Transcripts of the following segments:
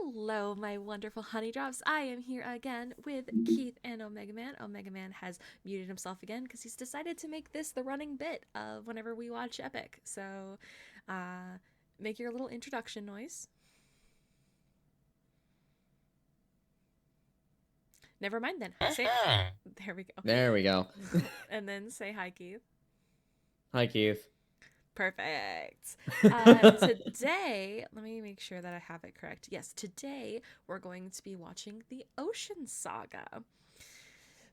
Hello, my wonderful honey drops. I am here again with Keith and Omega Man. Omega Man has muted himself again because he's decided to make this the running bit of whenever we watch Epic. So, make your little introduction noise. Never mind then. There we go. There we go. And then say hi, Keith. Hi, Keith. Perfect. Today, let me make sure that I have it correct. Yes, today we're going to be watching the Ocean Saga.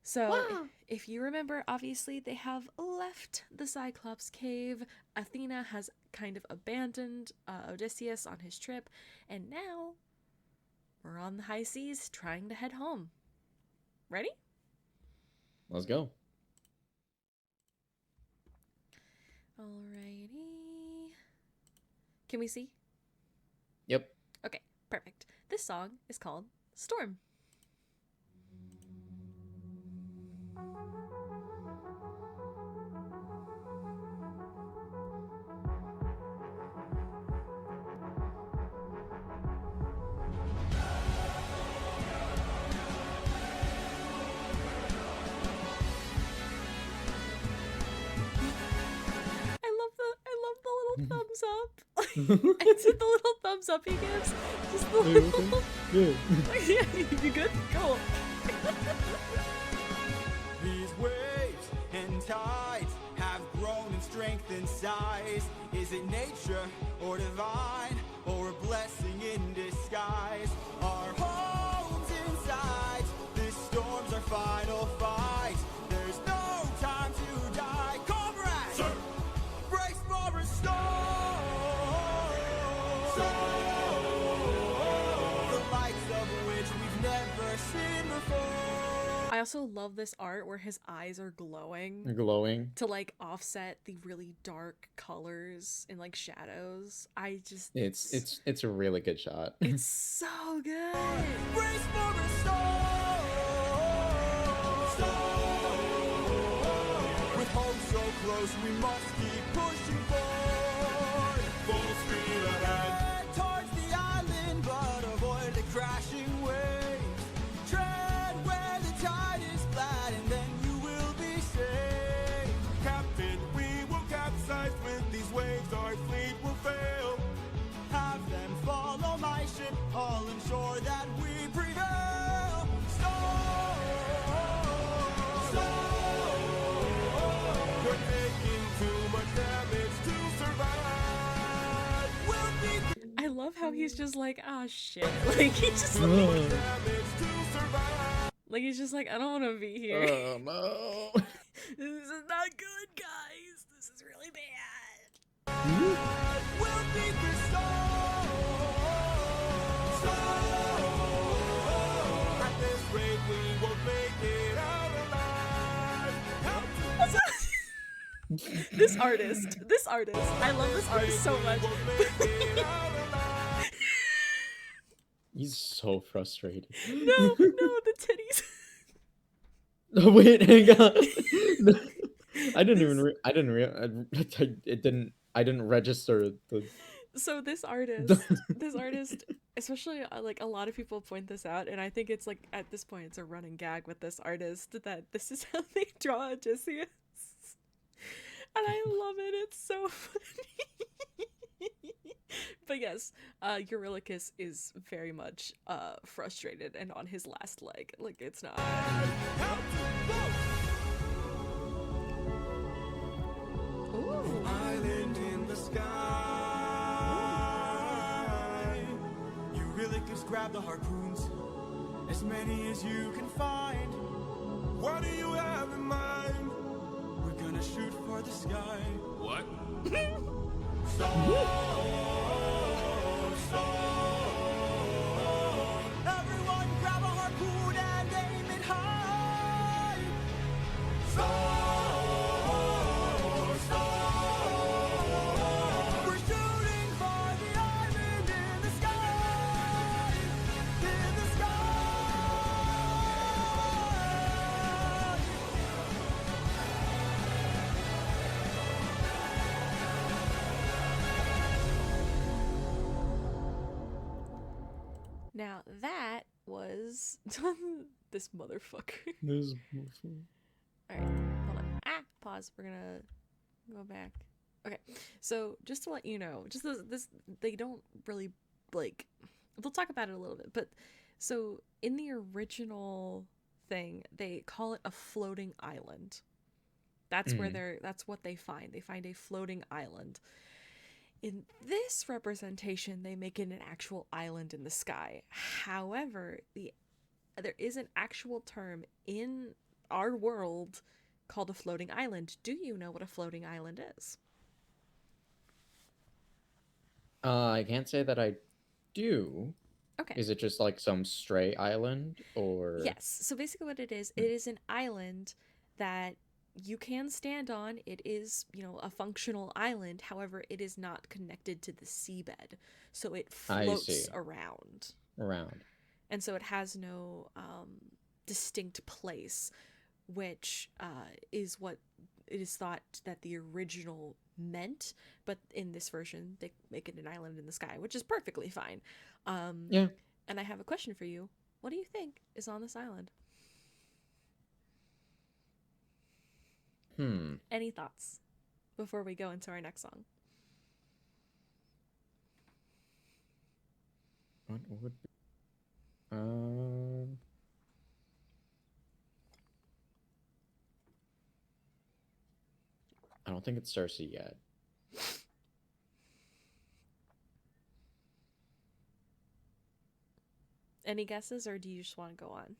So, if you remember, obviously they have left the Cyclops cave. Athena has kind of abandoned Odysseus on his trip, and now we're on the high seas trying to head home. Ready? Let's go. Alrighty. Can we see? Yep. Okay, perfect. This song is called Storm. Thumbs up. It's the little thumbs up he gives. Just the little. Good. Yeah, you good? Cool. These waves and tides have grown in strength and size. Is it nature or divine or a blessing in disguise? Our homes inside. This storm's our final fight. There's no time to die. Comrades! Sir. Brace for a storm. The likes of which we've never seen before. I also love this art where his eyes are glowing. Glowing. To like offset the really dark colors and like shadows. I just It's a really good shot. It's so good. Brace for a storm. With home so close, we must keep pushing forward. Full speed ahead towards the island, but avoid the crashing waves. Tread where the tide is flat, and then you will be safe. Captain, we will capsize with these waves. Our fleet will fail. Have them follow my ship. I'll ensure that we prevail. Storm. We're taking too much damage to survive. We'll be I love how he's just like, ah, shit. Like he's just like, damage to survive. like he's just like, I don't want to be here. Oh no. This is not good, guys. This is really bad. We'll beat the storm. At this rate, we won't make it out alive. This artist. I love this artist so much. He's so frustrated. No, the titties. Oh, wait, hang on. I didn't register the. So this artist, especially like a lot of people point this out, and I think it's like at this point it's a running gag with this artist that this is how they draw Odysseus, and I love it. It's so funny. But yes, Eurylochus is very much frustrated and on his last leg. Like it's not. Ooh. Island in the sky. You really just grab the harpoons, as many as you can find. What do you have in mind? We're gonna shoot for the sky. What? Storm. Everyone grab a harpoon and aim it high. We're shooting for the island in the sky. In the sky. Now that was this motherfucker. This. All right, hold on. Pause. We're gonna go back. Okay, so just to let you know, just this they don't really like. We'll talk about it a little bit, but so in the original thing, they call it a floating island. That's where that's what they find. They find a floating island. In this representation, they make it an actual island in the sky. However, there is an actual term in our world called a floating island. Do you know what a floating island is? I can't say that I do. Okay. Is it just like some stray island or? Yes. So basically what it is an island that you can stand on. It is, a functional island. However, it is not connected to the seabed. So it floats around. And so it has no distinct place, which is what it is thought that the original meant. But in this version, they make it an island in the sky, which is perfectly fine. Yeah. And I have a question for you. What do you think is on this island? Any thoughts before we go into our next song? What would be? I don't think it's Cersei yet. Any guesses, or do you just want to go on?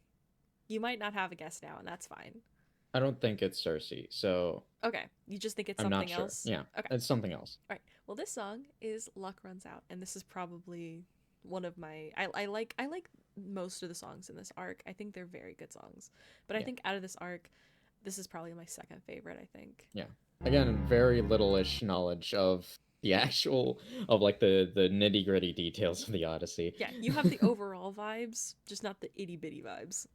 You might not have a guess now, and that's fine. I don't think it's Cersei, so... Okay, you just think it's I'm something not else? sure. Yeah, okay. It's something else. All right, well, this song is Luck Runs Out, and this is probably one of my... I like most of the songs in this arc. I think they're very good songs. But I think out of this arc, this is probably my second favorite, I think. Yeah. Again, very little-ish knowledge of the actual... of, like, the nitty-gritty details of the Odyssey. Yeah, you have the overall vibes, just not the itty-bitty vibes.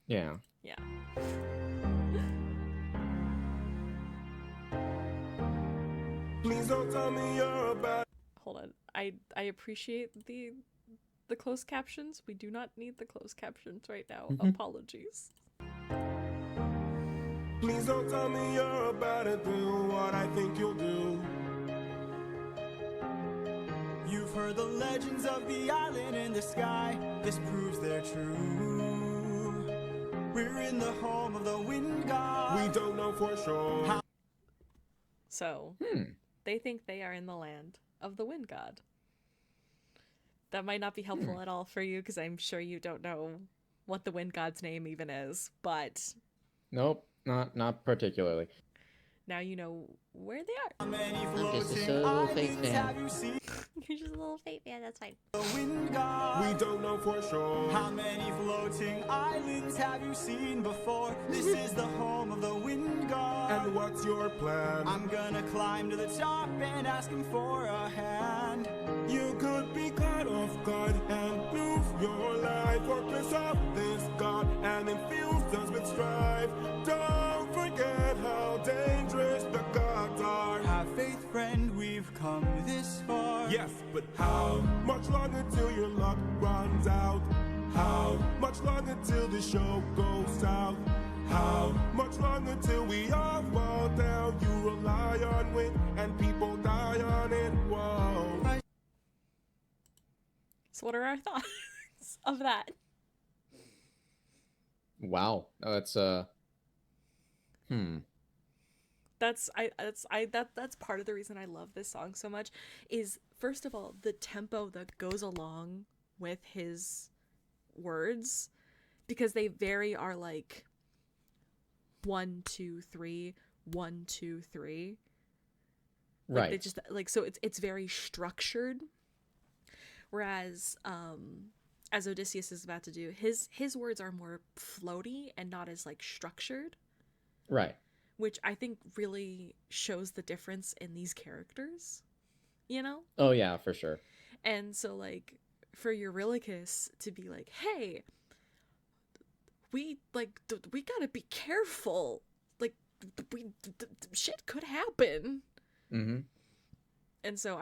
Yeah. Yeah. Please don't tell me you're about. Hold on. I appreciate the closed captions. We do not need the closed captions right now. Apologies. Please don't tell me you're about to do what I think you'll do. You've heard the legends of the island in the sky. This proves they're true. We're in the home of the wind god. We don't know for sure how. So, they think they are in the land of the wind god. That might not be helpful at all for you, because I'm sure you don't know what the wind god's name even is, but... Nope, not particularly. Now you know where they are. How many I'm just a floating solo fake islands fan. have you seen? You're just a little fake fan, that's fine. The wind god. We don't know for sure. How many floating islands have you seen before? This is the home of the wind god. And what's your plan? I'm gonna climb to the top and ask him for a hand. You could be caught off guard and lose your life, or piss off this god and infuse us with strife. Don't forget how dangerous the gods are. Have faith, friend, we've come this far. Yes, but how much longer till your luck runs out? How much longer till the show goes south? How much longer till we all fall down? You rely on wind and people die on it. Whoa. So what are our thoughts of that? Wow. That's That's part of the reason I love this song so much, is first of all the tempo that goes along with his words, because they are like 1 2 3 1 2 3. Like, right. they just like, so it's very structured, whereas as Odysseus is about to do, his words are more floaty and not as like structured. Right. Which I think really shows the difference in these characters, you know? Oh yeah, for sure. And so, like, for Eurylochus to be like, hey, we gotta be careful. Like, shit could happen. Mm-hmm. And so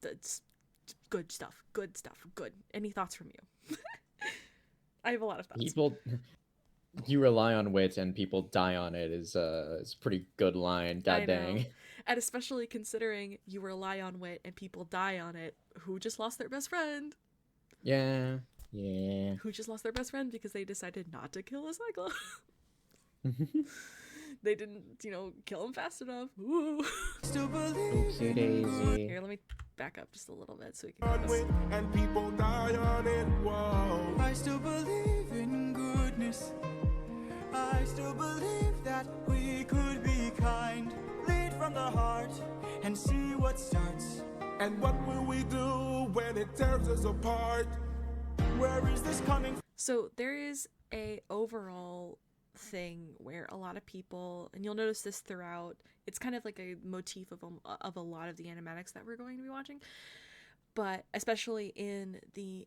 it's good stuff. Good stuff. Good. Any thoughts from you? I have a lot of thoughts. People, you rely on wit and people die on it is a pretty good line. God I know. dang. And especially considering you rely on wit and people die on it, who just lost their best friend? Yeah. Yeah. Who just lost their best friend because they decided not to kill a Saga. They didn't, kill him fast enough. Ooh. Still believe Oopsie daisy. Here, let me back up just a little bit so we can do this. and people die on it. Whoa. I still believe in goodness. I still believe that we could be kind. Lead from the heart and see what starts. And what will we do when it tears us apart? Where is this coming from? So there is a overall thing where a lot of people, and you'll notice this throughout, it's kind of like a motif of a lot of the animatics that we're going to be watching, but especially in the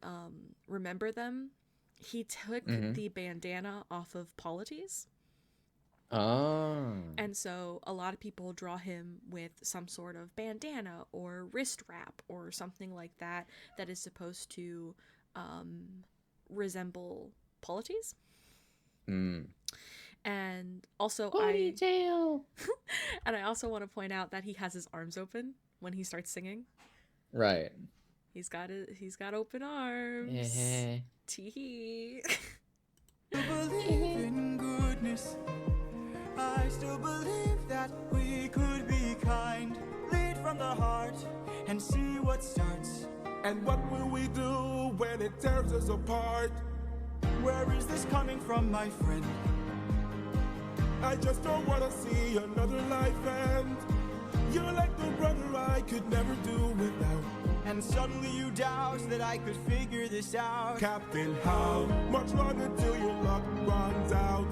Remember Them, he took the bandana off of Polites. Oh. And so a lot of people draw him with some sort of bandana or wrist wrap or something like that that is supposed to resemble Polites. And also Ponytail. and I also want to point out that he has his arms open when he starts singing. Right. He's got open arms. Tee. Believe in goodness. I still believe that we could be kind. Lead from the heart and see what starts. And what will we do when it tears us apart? Where is this coming from, my friend? I just don't wanna see another life end. You're like the brother I could never do without. And suddenly you doubt that I could figure this out. Captain, how much longer till your luck runs out?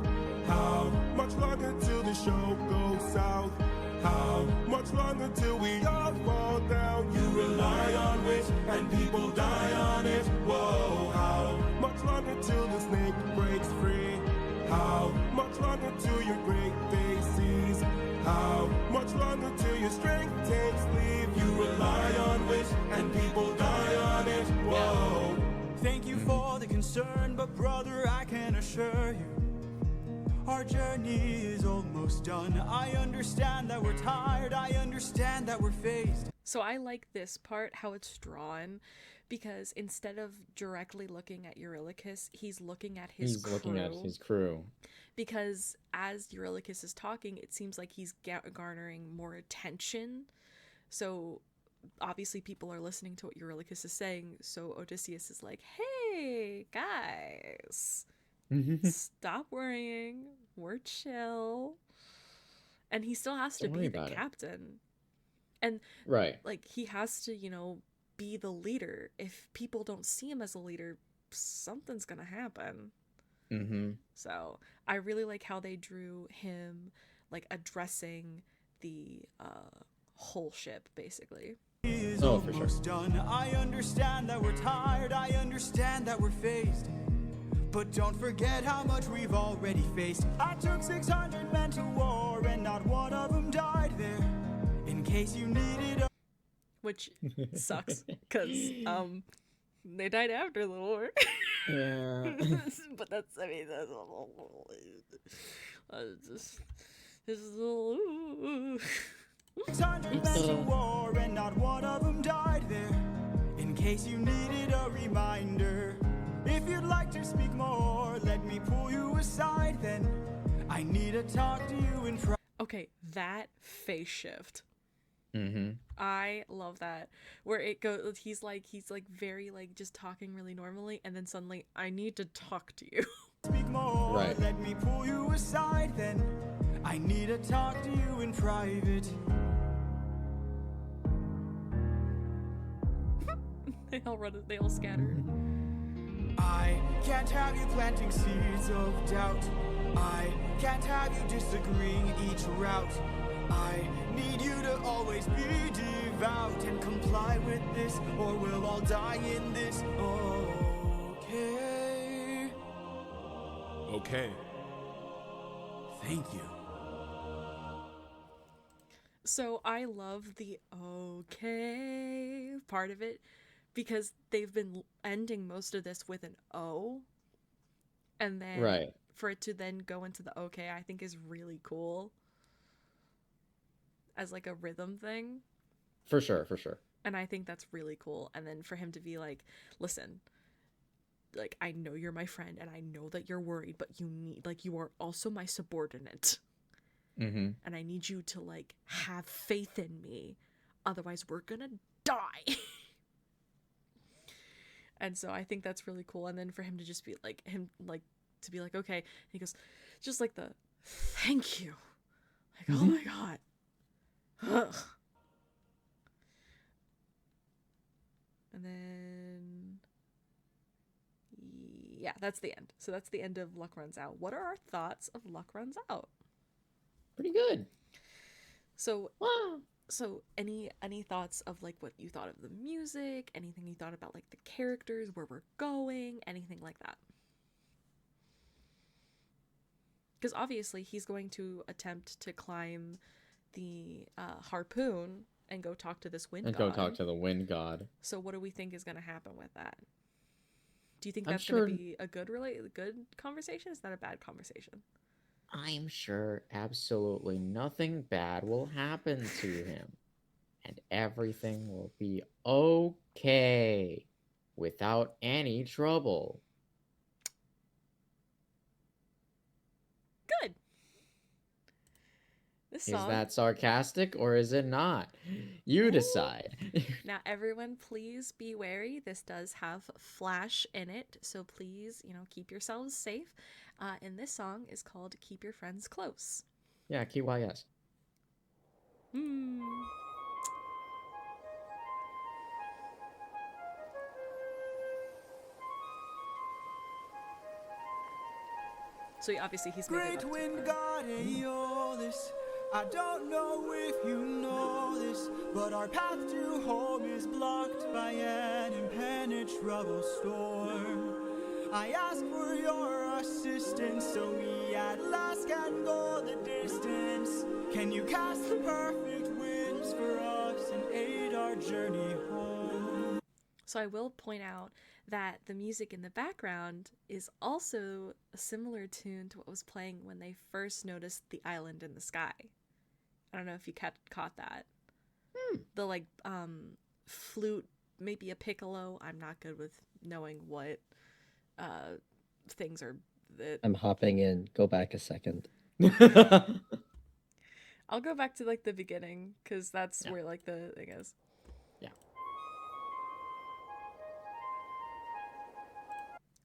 How much longer till the show goes south? How much longer till we all fall down? You rely on wit and people die on it. Whoa, how much longer till the snake breaks free? How much longer till your great day sees? How much longer till your strength takes leave? You rely on wit and people die on it. Whoa. Thank you for the concern, but brother, I can assure you our journey is almost done. I understand that we're tired. I understand that we're phased. So I like this part, how it's drawn, because instead of directly looking at Eurylochus, he's looking at his crew. He's looking at his crew. Because as Eurylochus is talking, it seems like he's garnering more attention. So obviously people are listening to what Eurylochus is saying. So Odysseus is like, hey, guys, stop worrying. We're chill. And he still has to Don't be worry the about it. captain. And Right. like he has to, be the leader. If people don't see him as a leader, something's gonna happen. So I really like how they drew him like addressing the whole ship basically. Is Oh, for sure. almost done. I understand that we're tired. I understand that we're phased. But don't forget how much we've already faced. I took 600 men to war and not one of them died there. In case you needed a... Which sucks because they died after the war. Yeah. But that's just a little 600 men to war and not one of them died there. In case you needed a reminder. If you'd like to speak more, let me pull you aside then. I need to talk to you in private. Okay, that face shift. I love that. Where it goes, he's like very like just talking really normally, and then suddenly, I need to talk to you. Speak more, Right. Let me pull you aside then. I need to talk to you in private. They all scatter. I can't have you planting seeds of doubt. I can't have you disagreeing each route. I need you to always be devout and comply with this, or we'll all die in this. Okay. Okay. Thank you. So I love the okay part of it because they've been ending most of this with an O, and then Right. for it to then go into the OK, I think is really cool as like a rhythm thing. For sure, for sure. And I think that's really cool. And then for him to be like, listen, like, I know you're my friend and I know that you're worried, but you are also my subordinate. Mm-hmm. And I need you to, like, have faith in me. Otherwise, we're gonna die. And so I think that's really cool. And then for him to just be like, okay. And he goes, just like the, thank you. Like, oh my God. Ugh. And then, yeah, that's the end. So that's the end of Luck Runs Out. What are our thoughts of Luck Runs Out? Pretty good. So, Wow. so any thoughts of like what you thought of the music? Anything you thought about like the characters, where we're going, anything like that? Because obviously he's going to attempt to climb the harpoon and go talk to this wind And god. go talk to the wind god. So what do we think is going to happen with that? Do you think I'm that's sure- going to be a good conversation? Is that a bad conversation? I'm sure absolutely nothing bad will happen to him. And everything will be okay. Without any trouble. Good. This Is song. that sarcastic or is it not? You decide. Now, everyone, please be wary. This does have Flash in it, so please, keep yourselves safe. And this song is called "Keep Your Friends Close." Yeah, KYS. So obviously he's made it Great up to wind her. god Aeolus, I don't know if you know this, but our path to home is blocked by an impenetrable storm. I ask for your assistance so we at last can go the distance. Can you cast the perfect winds for us and aid our journey home? So I will point out that the music in the background is also a similar tune to what was playing when they first noticed the island in the sky. I don't know if you caught that. The like flute, maybe a piccolo. I'm not good with knowing what things are. I'm hopping in. Go back a second. I'll go back to like the beginning because that's Yeah. where like the thing is. Yeah.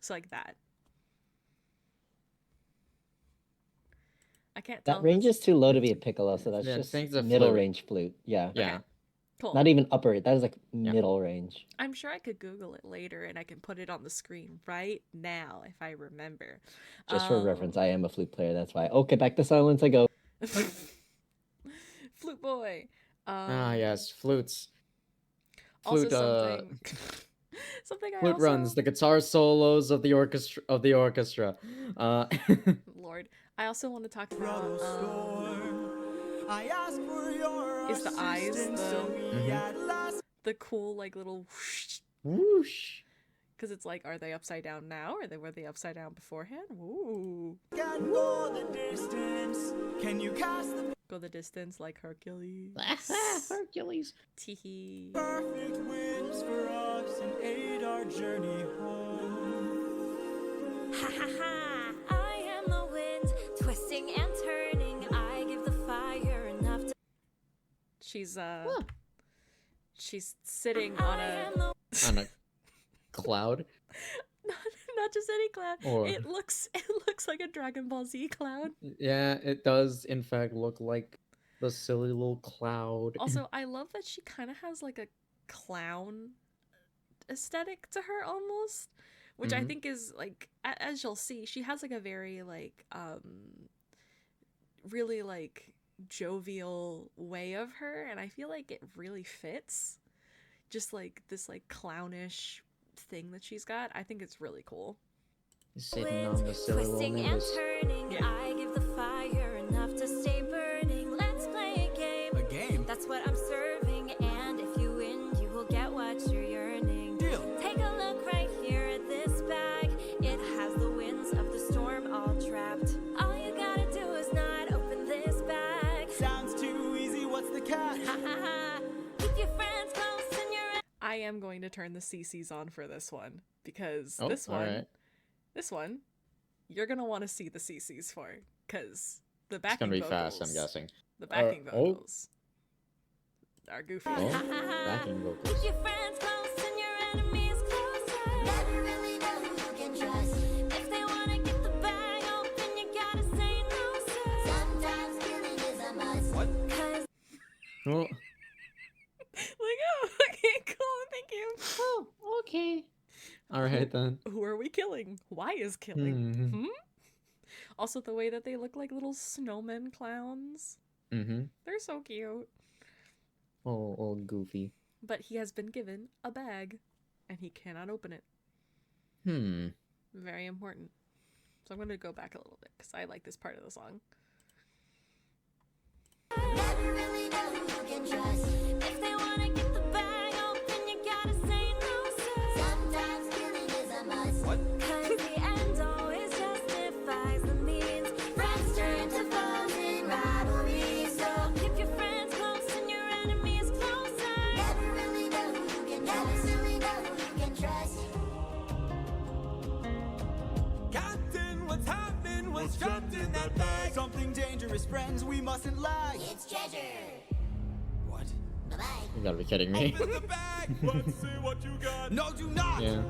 So like that. I can't tell. That range is too low to be a piccolo, so that's Yeah, I just think it's a middle flute. range flute. Yeah. Yeah. Cool. Not even upper. That is like Yeah. middle range. I'm sure I could Google it later and I can put it on the screen right now if I remember. Just for reference, I am a flute player. That's why. Okay, back to silence I go. Flute boy. Yes, flutes. Also Flute, something. Something I flute also. runs the guitar solos of the orchestra. Lord, I also want to talk Trouble about. storm. I ask for your Is the eyes assistance so we at last the cool like little. Whoosh. Because it's like, are they upside down now, or were they upside down beforehand? Ooh. can go the distance. Can you cast the Go the distance like Hercules. Hercules. Teehee. perfect winds for us and aid our journey home? Ha ha ha! I am the wind, twisting and turning. I give the fire enough to. She's sitting I on am a. the On a cloud. Not just any cloud. Or- It looks like a Dragon Ball Z cloud. Yeah, it does in fact look like the silly little cloud. Also, I love that she kind of has like a clown aesthetic to her almost, which I Mhm. think is like, as you'll see, she has like a very like really like jovial way of her, and I feel like it really fits. Just like this like clownish thing that she's got. I think it's really cool. Sitting on the silly little twisting and nimbus. turning. Yeah. I give the fire enough to stay burning. Let's play a game. A game. That's what I'm serving, and if you win, you will get what you're yearning. turn the CCs on for this one because Oh, this all one, right. this one, you're gonna want to see the CCs for because the It's backing gonna be vocals, fast, I'm guessing. the backing oh. vocals are goofy. Oh, backing vocals. Keep your friends close and your enemies closer. Never really know who you can trust. If they wanna get the bag open, you gotta say no, sir. Sometimes killing is a must. What? 'Cause Oh, Like, oh, okay, cool, thank you. oh, okay. All right then. Who are we killing? Why is killing? Mm-hmm. Also, the way that they look like little snowmen clowns. Mm-hmm. They're so cute. Oh, goofy. But he has been given a bag, and he cannot open it. Very important. So I'm going to go back a little bit, because I like this part of the song. never really know who you can trust. If they wanna get the bag open, you gotta say no, sir. Sometimes killing is a must. What? 'Cause the end always justifies the means. Friends turn to foes in rivalry. So keep your friends close and your enemies closer. Never really know who you can trust. Never really know who you can trust. Captain, what's happening? What's trapped in that bag? Something dangerous, friends, we mustn't lag. It's treasure. What? Bye-bye. You gotta be kidding me. Open the bag! Let's see what you got. No, do not! Yeah.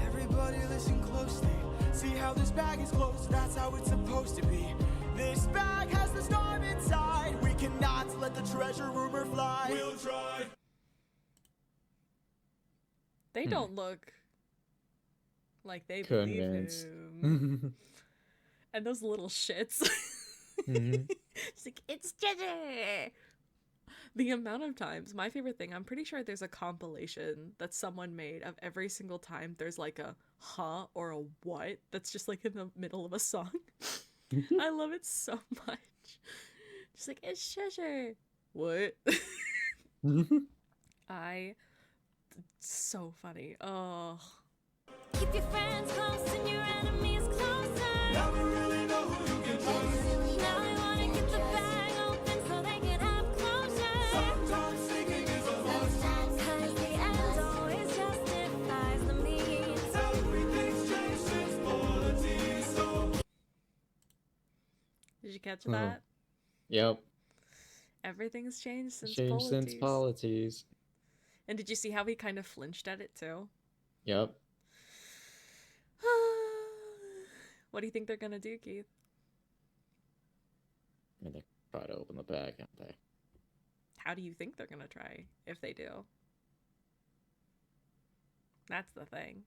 Everybody listen closely. See how this bag is closed? That's how it's supposed to be. This bag has the storm inside. We cannot let the treasure rumor fly. We'll try. They don't look like they believe Convinced. him. And those little shits. Mhm. It's like, it's treasure! The amount of times, my favorite thing, I'm pretty sure there's a compilation that someone made of every single time there's like a huh or a what that's just like in the middle of a song. I love it so much. Just like, it's treasure. What? So funny. Oh. Keep your friends close and your enemies closer. Never really know who you can trust. Now they wanna get the bag open so they can have closure. Sometimes thinking is a must. 'Cause the end always justifies the means. Everything's changed since polities. So Did you catch Oh. that? Yep. Everything's changed since Changed since polities. polities. And did you see how he kind of flinched at it too? Yep. What do you think they're gonna do, Keith? I mean, they try to open the bag, can't they? How do you think they're gonna try if they do? That's the thing.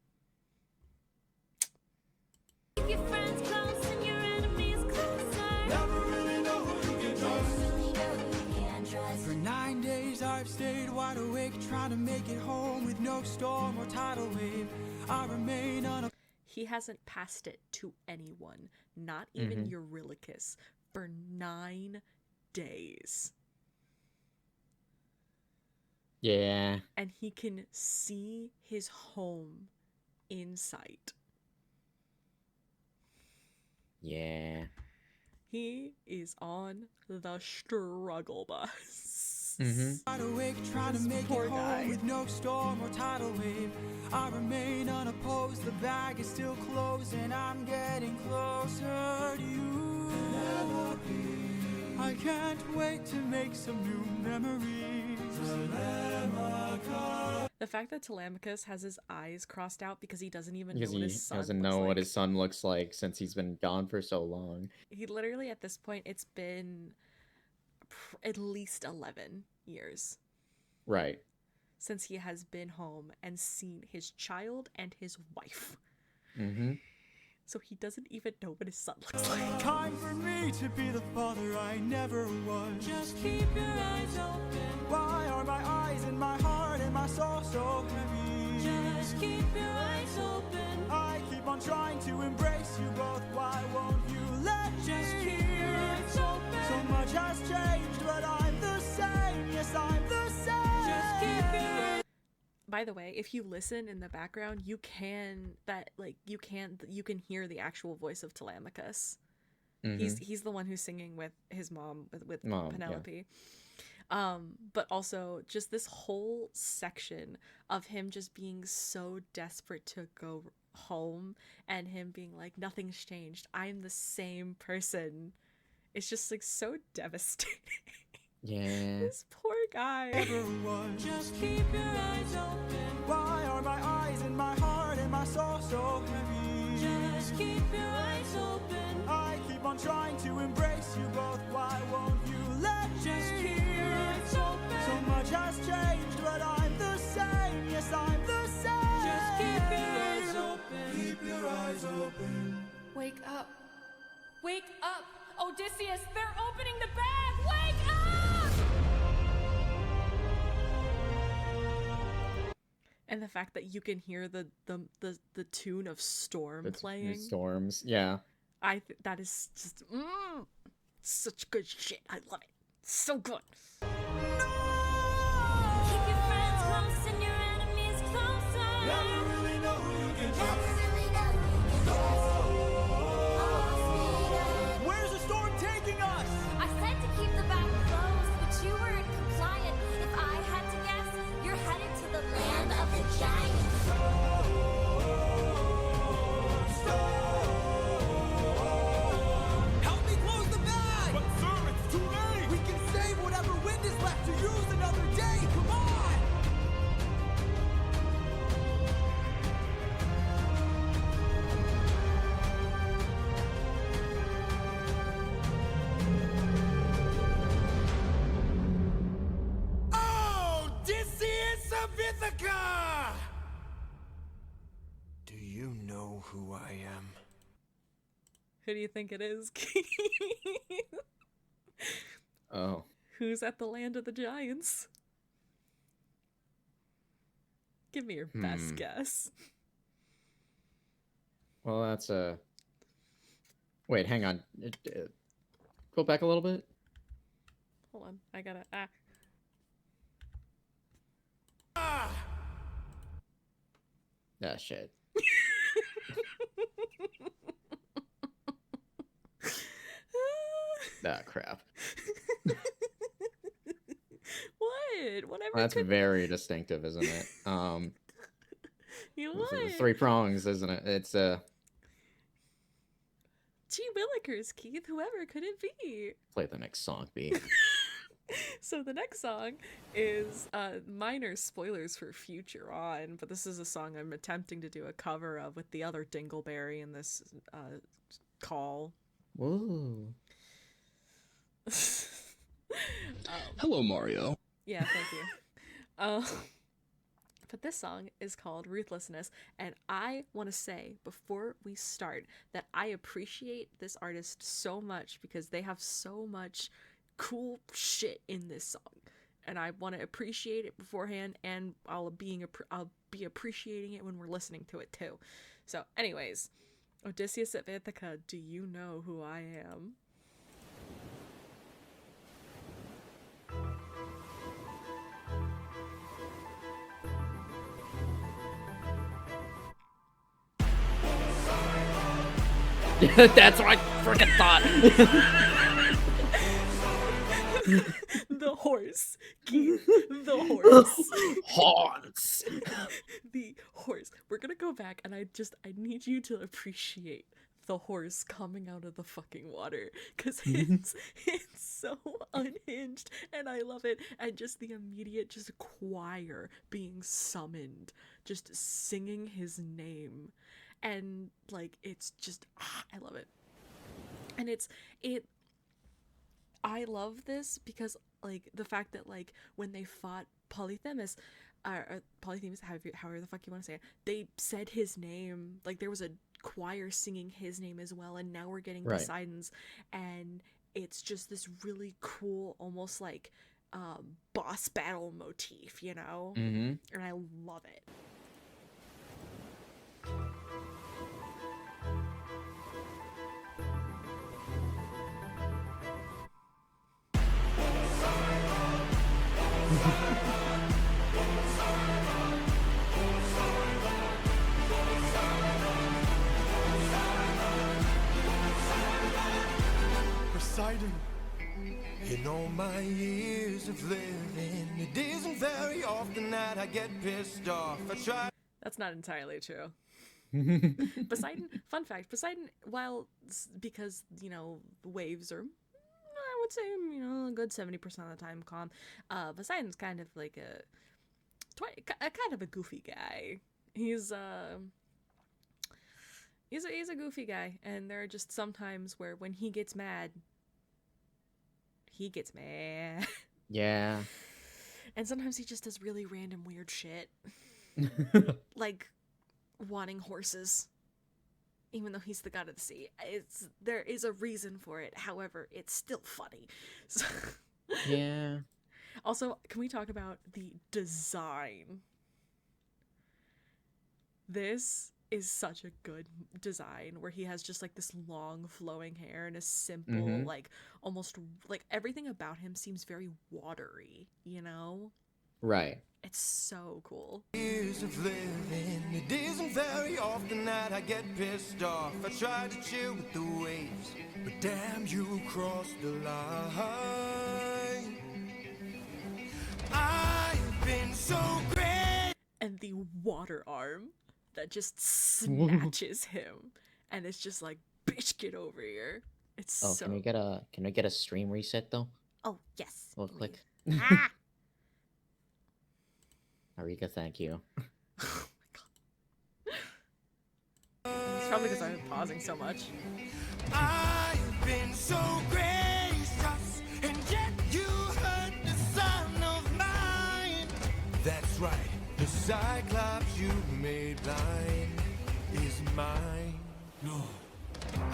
Keep your friends close and your enemies closer. never really know who you can trust. Really know who you can trust. For 9 days I've stayed wide awake, trying to make it home with no storm or tidal wave. I remain He hasn't passed it to anyone, not even Mhm. Eurylochus, for 9 days. Yeah. And he can see his home in sight. Yeah. He is on the struggle bus. Mhm. wide awake, trying to This make poor it guy. home with no storm or tidal wave. I remain unopposed, the bag is still closed, and I'm getting closer to you. I can't wait to make some new memories. The fact that Telemachus has his eyes crossed out because he doesn't even Because know he what his son doesn't looks know what like. his son looks like since he's been gone for so long. He literally, at this point, it's been at least 11 years Right. since he has been home and seen his child and his wife. Mm-hmm. So he doesn't even know what his son looks like. Time for me to be the father I never was. Just keep your eyes open. Why are my eyes and my heart and my soul so heavy? Just keep your eyes open. I keep on trying to embrace you both. Why won't you let me? Just keep your eyes open. So much has changed, but I'm the same. Yes, I'm the same. Just keep your eyes. By the way, if you listen in the background, you can hear the actual voice of Telemachus. Mhm. He's the one who's singing with his mom with Mom, yeah. Penelope. But also just this whole section of him just being so desperate to go home and him being like, nothing's changed. I'm the same person. It's just like so devastating. Yeah. This poor guy. Everyone, just keep your eyes open. Why are my eyes and my heart and my soul so heavy? Just keep your eyes open. I keep on trying to embrace you both. Why won't you let me? Just keep your eyes open. So much has changed, but I'm the same. Yes, I'm the same. Just keep your eyes open. Keep your eyes open. Wake up. Wake up! Odysseus, they're opening the bag! Wake up! And the fact that you can hear the tune of Storm It's playing. Storms. Yeah. That is just such good shit. I love it. So good. Keep your friends close and your enemies closer. Never really know who you can trust. Where's the storm taking us? I said to keep the bag closed, but you weren't compliant. If I had to guess, you're headed to the land of the giants. Help me close the bag! But sir, it's too late! We can save whatever wind is left to use another day! Come on! Odysseus of Ithaca! Do you know who I am? Who do you think it is, Keith? Oh. Who's at the land of the giants? Give me your best guess. Well, that's a. Wait, hang on. Go back a little bit. Hold on, I gotta. Ah, shit. Ah, crap. What? Whatever. That's could... very distinctive, isn't it? You This is what? 3 prongs, isn't it? It's Gee Willikers, Keith. Whoever could it be? play the next song, B. So the next song is minor spoilers for future on, but this is a song I'm attempting to do a cover of with the other Dingleberry in this call. Whoa. Hello, Mario. Yeah, thank you. But this song is called Ruthlessness, and I want to say before we start that I appreciate this artist so much because they have so much cool shit in this song, and I want to appreciate it beforehand, and I'll be appreciating it when we're listening to it too. So, anyways, Odysseus of Ithaca, do you know who I am? That's what I freaking thought. The horse, Keith. The horse. Haunts. The horse. We're gonna go back, and I need you to appreciate the horse coming out of the fucking water, because it's so unhinged, and I love it. And just the immediate just choir being summoned, just singing his name, and like it's just I love it. And I love this because like the fact that like when they fought Polyphemus, Polyphemus, however the fuck you want to say it, they said his name. Like there was a choir singing his name as well, and now we're getting Right. Poseidon's, and it's just this really cool, almost like boss battle motif, you know? Mm-hmm. And I love it. Poseidon, In all my years of living, it isn't very often that I get pissed off. I try. That's not entirely true. Poseidon, fun fact, Poseidon, because, the waves are, I would say, a good 70% of the time calm, Poseidon's kind of like a kind of a goofy guy. He's a goofy guy, and there are just some times where when he gets mad. Yeah. And sometimes he just does really random weird shit. Like wanting horses. Even though he's the god of the sea. There is a reason for it. However, it's still funny. So Yeah. also, can we talk about the design? This is such a good design where he has just like this long flowing hair and a simple like almost like everything about him seems very watery, Right. It's so cool. Years of living, it isn't very often that I get pissed off. I try to chill with the waves, but damn, you crossed the line. I've been so great. And the water arm that just snatches him and it's just like, bitch, get over here. It's Oh, so can we get a stream reset though? Oh yes. Real give me- quick. Ah! Arika, thank you. Oh my god. It's probably because I've been pausing so much. I've been so gracious, and yet you hurt the son of mine. That's right, the Cyclops you made blind is mine. No.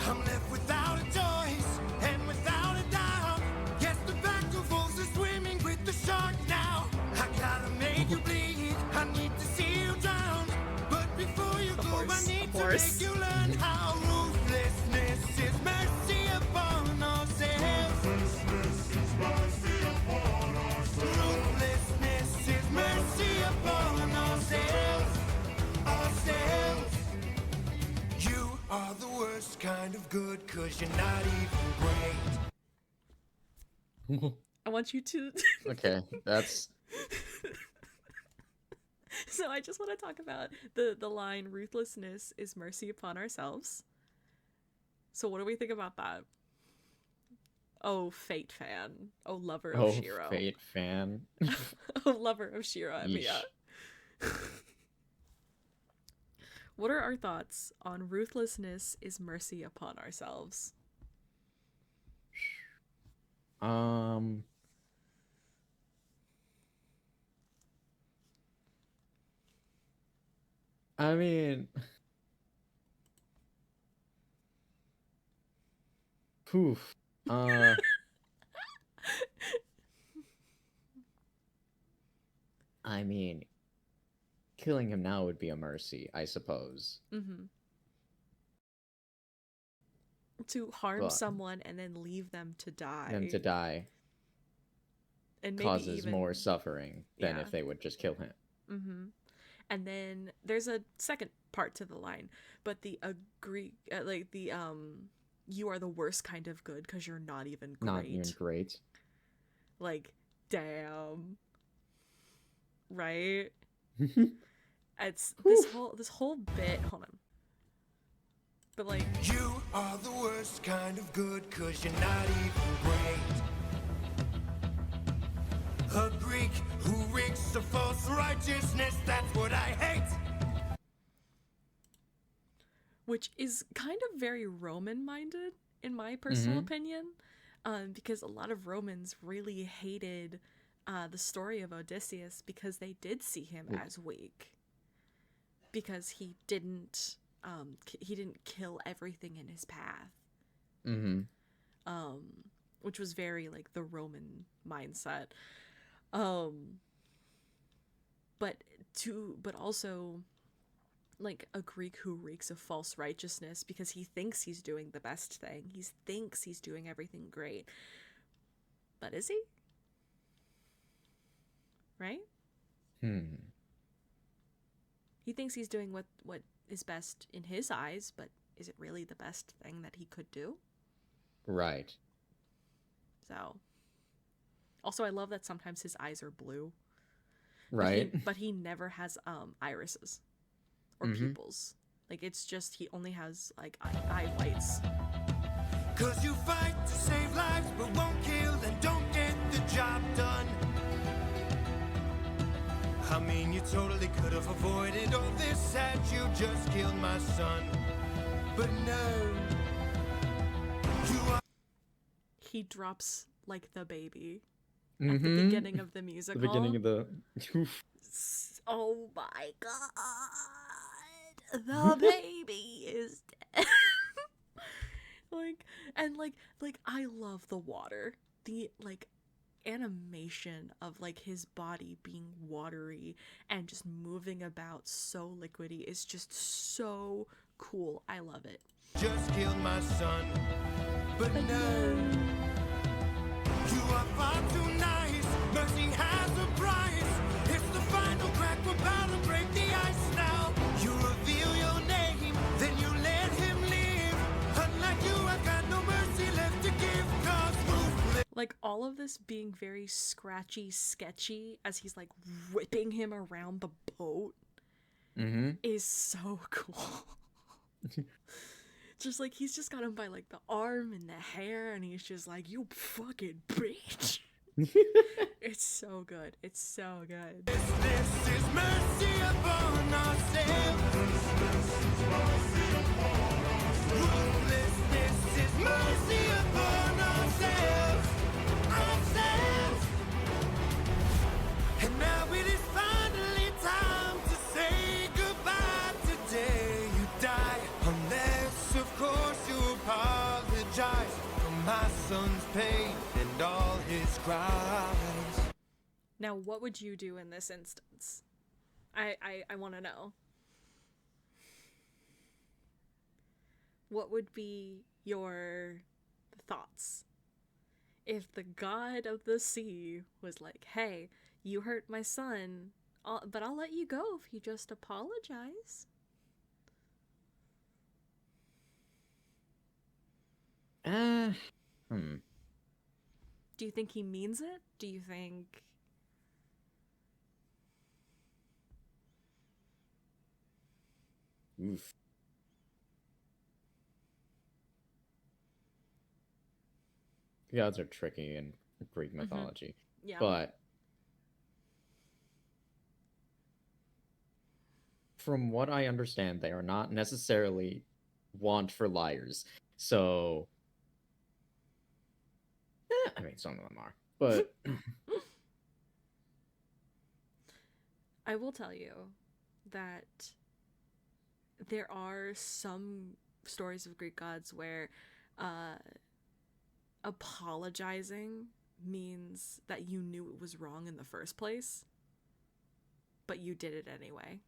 I'm left without a choice and without a doubt. Yes, the battle force is swimming with the shark now. I gotta make you bleed. I need to see you drown. But before you go, I need to make you learn how ruthlessness is mercy upon ourselves. Ruthlessness is mercy upon ourselves. Ruthlessness is mercy upon ourselves. Ourselves. You are the worst kind of good, 'cause you're not even great. I want you to Okay, that's So I just want to talk about the line ruthlessness is mercy upon ourselves. So what do we think about that? Oh, Fate fan. Oh, lover of Shiro. Fate fan. Oh, lover of Shiro and Mia. What are our thoughts on ruthlessness is mercy upon ourselves? I mean, poof. I mean, killing him now would be a mercy, I suppose. Mm-hmm. To harm But- someone and then leave them to die. Them to die and maybe causes even... more suffering than Yeah. if they would just kill him. Mm-hmm. And then there's a second part to the line, but the you are the worst kind of good because you're not even great. Not even great. Like, damn. Right? It's this whole bit. Hold on. But like, You are the worst kind of good, 'cause you're not even great. A Greek who reeks of false righteousness, that's what I hate. which is kind of very Roman minded in my personal Mhm. opinion, because a lot of Romans really hated the story of Odysseus because they did see him as weak, because he didn't kill everything in his path, Mm-hmm. which was very like the Roman mindset. But also like a Greek who reeks of false righteousness because he thinks he's doing the best thing. He thinks he's doing everything great. But is he? Right? He thinks he's doing what is best in his eyes, but is it really the best thing that he could do? Right. So, Also, I love that sometimes his eyes are blue. Right. But he never has irises or pupils. Like, it's just he only has like eye whites. Cause you fight to save lives, but won't kill and don't get the job done. I mean, you totally could have avoided all this had you just killed my son. But no, you are. He drops like the baby at the beginning of the musical. The beginning of the. Oh my god, the baby is dead. like I love the water. The like animation of like his body being watery and just moving about so liquidy is just so cool. I love it. Just killed my son. But no, you are far too nice. Mercy has a price. It's the final crack. We're about to break the ice now. You reveal your name, then you let him live. Unlike you, I've got no mercy left to give. Cause ruthless. Like all of this being very scratchy, sketchy as he's like whipping him around the boat is so cool. Just like he's just got him by like the arm and the hair, and he's just like, "You fucking bitch." It's so good. It's so good. This is mercy upon ourselves. Ruthlessness is mercy upon ourselves. Ourselves. And now it is finally time to say goodbye. Today you die, unless of course you apologize for my son's pain and all his cries. Now, what would you do in this instance? I want to know. What would be your thoughts if the god of the sea was like, "Hey, you hurt my son, but I'll let you go if you just apologize"? Hmm. Do you think he means it? Do you think... Oof. The gods are tricky in Greek mythology, Yeah. but from what I understand, they are not necessarily want for liars. So, I mean, some of them are, but I will tell you that there are some stories of Greek gods where apologizing means that you knew it was wrong in the first place, but you did it anyway.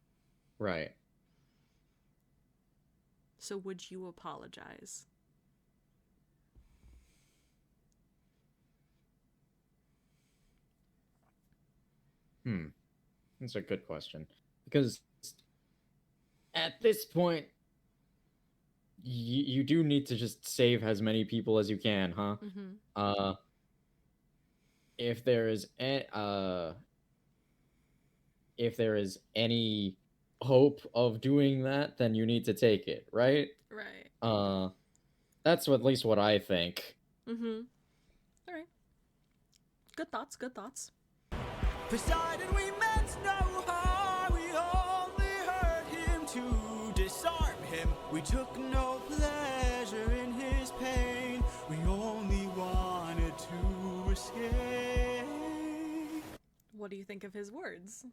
right. So would you apologize? That's a good question, because at this point, you do need to just save as many people as you can, huh? Mm-hmm. If there is if there is any hope of doing that, then you need to take it, right? Right. That's at least what I think. Mm-hmm. All right. Good thoughts. Good thoughts. Poseidon, we meant no harm. We only hurt him to disarm him. We took no pleasure in his pain. We only wanted to escape. What do you think of his words?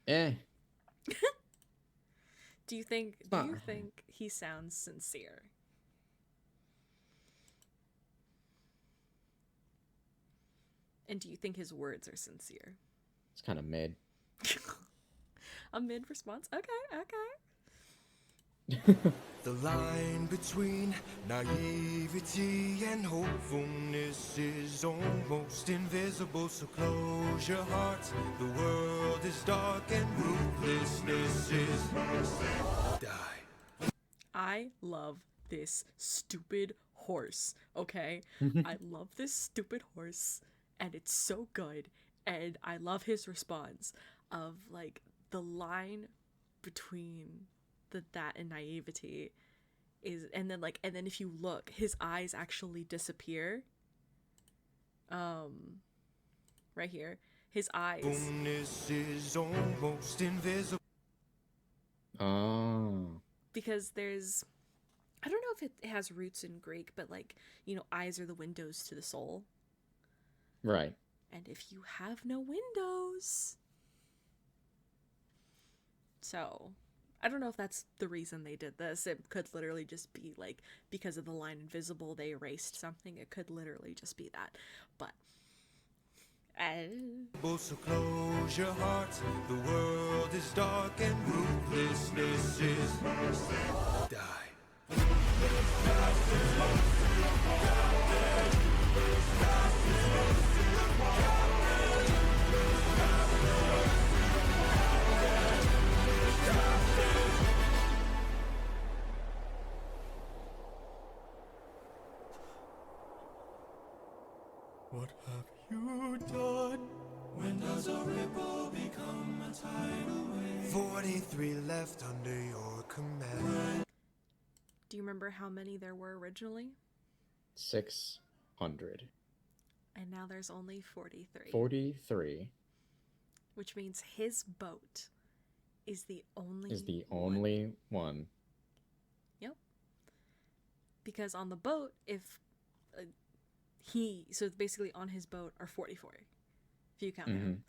Eh. Do you think he sounds sincere? And do you think his words are sincere? It's kind of mid. A mid response? Okay, The line between naivety and hopefulness is almost invisible, so close your heart. The world is dark and ruthlessness is die. I love this stupid horse, okay? I love this stupid horse, and it's so good, and I love his response of, like, the line between that and naivety is, and then if you look, his eyes actually disappear. Right here, his eyes. Fullness is almost invisible. Oh. Because there's, I don't know if it has roots in Greek, but like, you know, eyes are the windows to the soul. Right. And if you have no windows. So, I don't know if that's the reason they did this. It could literally just be like, because of the line invisible, they erased something. It could literally just be that. But, So close your heart, the world is dark and ruthlessness is die. What have you done? When does a ripple become a tidal wave? 43 left under your command. do you remember how many there were originally? 600. And now there's only 43. 43 Which means his boat is the only is the one. only one. Yep. Because on the boat, if so basically on his boat are 44, if you count him.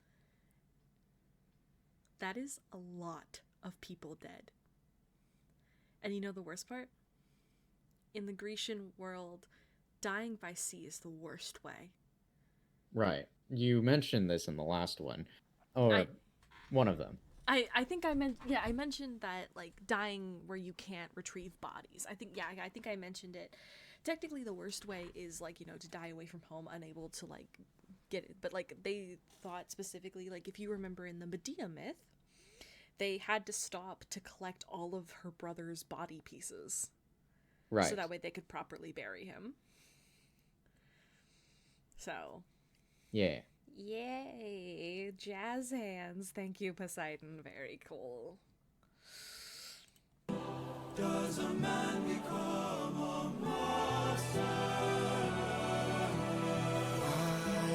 That is a lot of people dead. And you know the worst part? In the Grecian world, dying by sea is the worst way. Right. You mentioned this in the last one. Or one of them. I think I mentioned that, like, dying where you can't retrieve bodies. I think I mentioned it. Technically, the worst way is, like, you know, to die away from home, unable to, like, get it. But, like, they thought specifically, like, if you remember in the Medea myth, they had to stop to collect all of her brother's body pieces. Right. So that way they could properly bury him. So. Yeah. Yay. Jazz hands. Thank you, Poseidon. Very cool. Does a man become a monster? I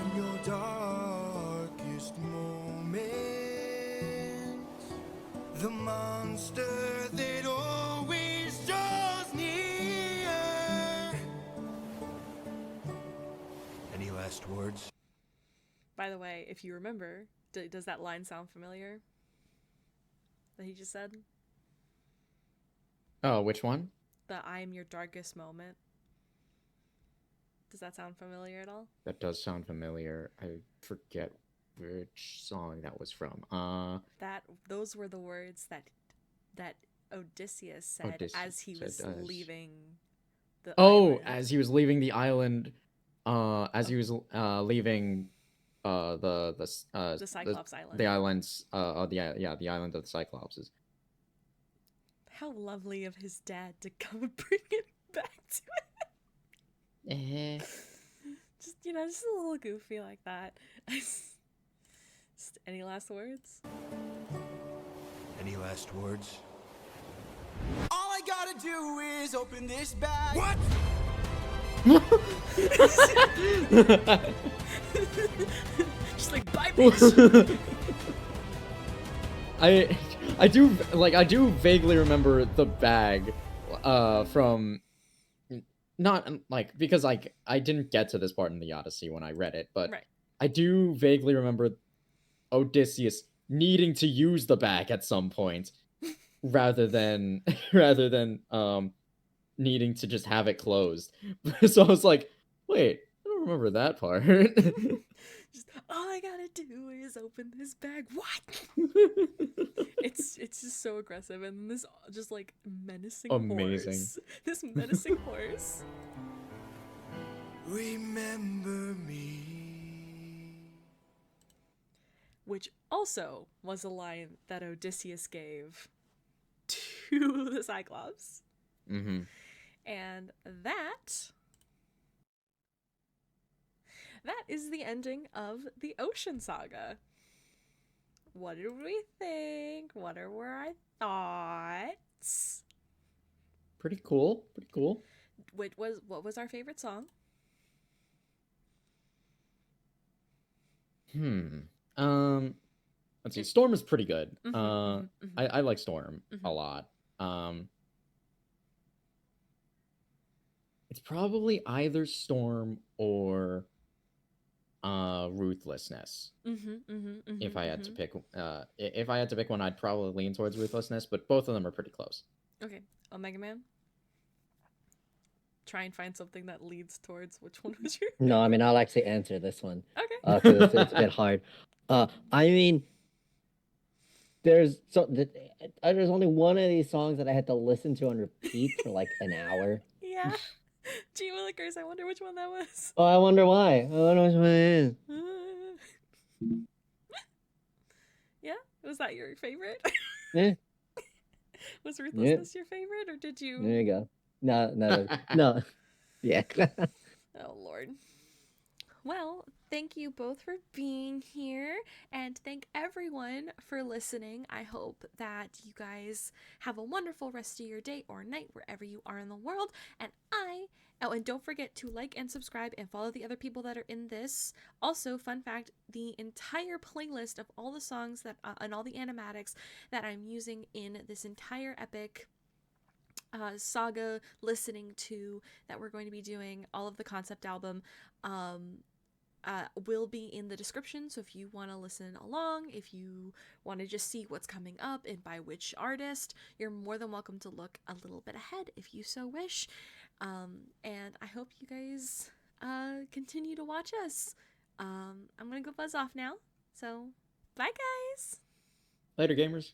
am your darkest moment, the monster that always draws near. Any last words? By the way, if you remember, does that line sound familiar? That he just said? Oh, which one? The I am your darkest moment. Does that sound familiar at all? That does sound familiar. I forget which song that was from. Those were the words that Odysseus said as he was leaving the island. As he was leaving the island, as he was leaving the Cyclops Island. the islands, the island of the Cyclopses. How lovely of his dad to come and bring him back to it. Just, you know, just a little goofy like that. Any last words? Any last words? All I gotta do is open this bag. What? Just like, bye, bitch. I do vaguely remember the bag from not like because like I didn't get to this part in the Odyssey when I read it, but Right. I do vaguely remember Odysseus needing to use the bag at some point rather than needing to just have it closed. So I was like, wait, I don't remember that part. Just, all I gotta do is open this bag. What? It's just so aggressive, and this just like menacing Amazing. horse. This menacing horse. Remember me. Which also was a line that Odysseus gave to the Cyclops. Mm-hmm. And that is the ending of the Ocean Saga. What did we think? What were our thoughts? Pretty cool. Pretty cool. What was our favorite song? Let's see. Storm is pretty good. Mhm. I like Storm a lot. It's probably either Storm or Ruthlessness. If I had to pick if I had to pick one, I'd probably lean towards Ruthlessness, but both of them are pretty close. Okay, Omega Man. Try and find something that leads towards which one was your No, I mean, I'll actually answer this one. Okay. Because it's a bit hard. I mean, there's only one of these songs that I had to listen to on repeat for like an hour. Yeah. Gee Willikers, I wonder which one that was. Oh, I wonder why. I wonder which one it is. Yeah? Was that your favorite? Yeah. Was Ruthlessness your favorite, or did you... There you go. No. Yeah. Oh, Lord. Well, thank you both for being here, and thank everyone for listening. I hope that you guys have a wonderful rest of your day or night wherever you are in the world. And and don't forget to like and subscribe and follow the other people that are in this. Also, fun fact, the entire playlist of all the songs that and all the animatics that I'm using in this entire epic saga listening to that we're going to be doing, all of the concept album, will be in the description. So if you want to listen along, if you want to just see what's coming up and by which artist, you're more than welcome to look a little bit ahead if you so wish. And I hope you guys continue to watch us. I'm gonna go buzz off now, so bye guys. Later, gamers.